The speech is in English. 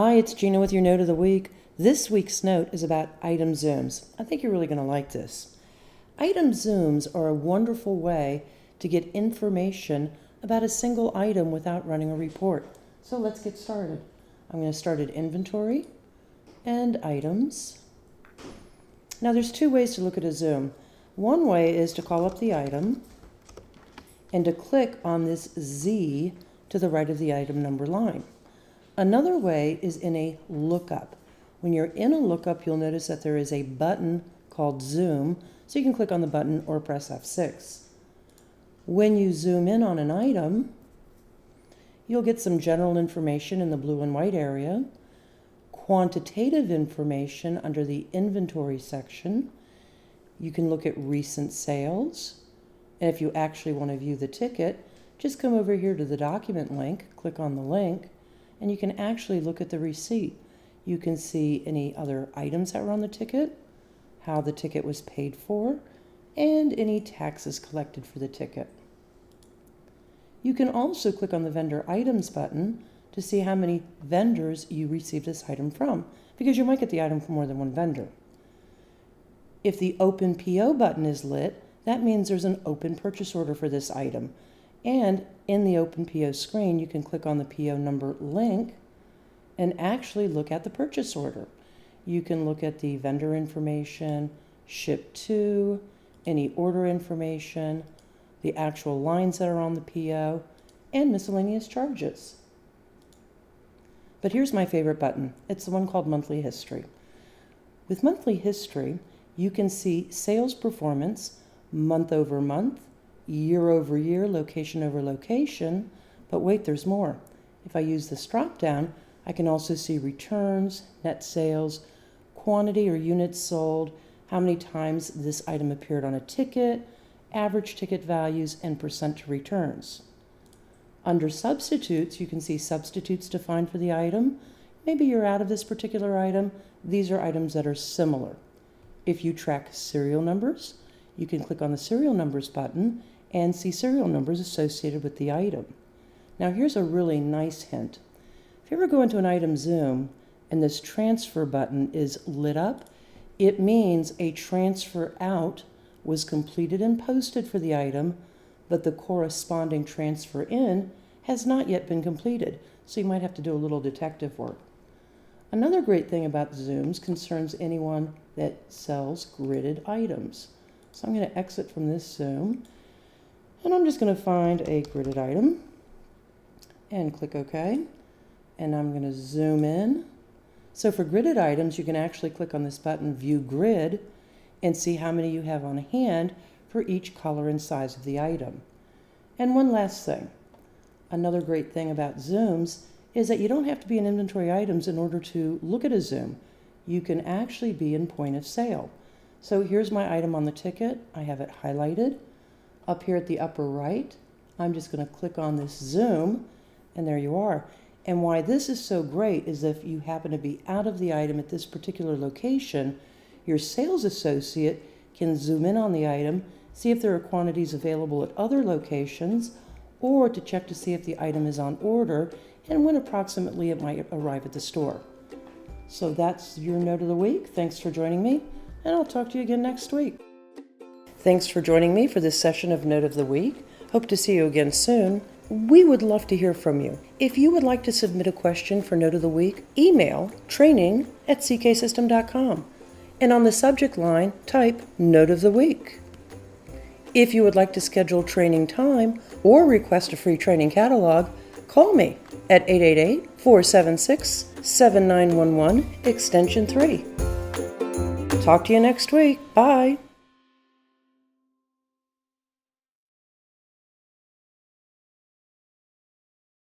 Hi, it's Gina with your Note of the Week. This week's note is about item zooms. I think you're really going to like this. Item zooms are a wonderful way to get information about a single item without running a report. So let's get started. I'm going to start at Inventory and Items. Now there's two ways to look at a zoom. One way is to call up the item and to click on this Z to the right of the item number line. Another way is in a lookup. When you're in a lookup, you'll notice that there is a button called Zoom, so you can click on the button or press F6. When you zoom in on an item, you'll get some general information in the blue and white area, quantitative information under the inventory section. You can look at recent sales, and if you actually want to view the ticket, just come over here to the document link, click on the link, and you can actually look at the receipt. You can see any other items that were on the ticket, how the ticket was paid for, and any taxes collected for the ticket. You can also click on the Vendor Items button to see how many vendors you received this item from, because you might get the item from more than one vendor. If the Open PO button is lit, that means there's an open purchase order for this item. And in the Open PO screen, you can click on the PO number link and actually look at the purchase order. You can look at the vendor information, ship to, any order information, the actual lines that are on the PO, and miscellaneous charges. But here's my favorite button. It's the one called Monthly History. With Monthly History, you can see sales performance month over month, year over year, location over location, but wait, there's more. If I use this drop down, I can also see returns, net sales, quantity or units sold, how many times this item appeared on a ticket, average ticket values, and percent to returns. Under substitutes, you can see substitutes defined for the item. Maybe you're out of this particular item. These are items that are similar. If you track serial numbers, you can click on the serial numbers button and see serial numbers associated with the item. Now here's a really nice hint. If you ever go into an item zoom and this transfer button is lit up, it means a transfer out was completed and posted for the item, but the corresponding transfer in has not yet been completed, so you might have to do a little detective work. Another great thing about zooms concerns anyone that sells gridded items. So I'm going to exit from this zoom, and I'm just going to find a gridded item and click OK. And I'm going to zoom in. So for gridded items, you can actually click on this button, View Grid, and see how many you have on hand for each color and size of the item. And one last thing. Another great thing about zooms is that you don't have to be in inventory items in order to look at a zoom. You can actually be in point of sale. So here's my item on the ticket. I have it highlighted. Up here at the upper right, I'm just going to click on this zoom, and there you are. And why this is so great is if you happen to be out of the item at this particular location, your sales associate can zoom in on the item, see if there are quantities available at other locations, or to check to see if the item is on order and when approximately it might arrive at the store. So that's your Note of the Week. Thanks for joining me, and I'll talk to you again next week. Thanks for joining me for this session of Note of the Week. Hope to see you again soon. We would love to hear from you. If you would like to submit a question for Note of the Week, email training@cksystem.com, and on the subject line, type Note of the Week. If you would like to schedule training time or request a free training catalog, call me at 888-476-7911, extension 3. Talk to you next week. Bye.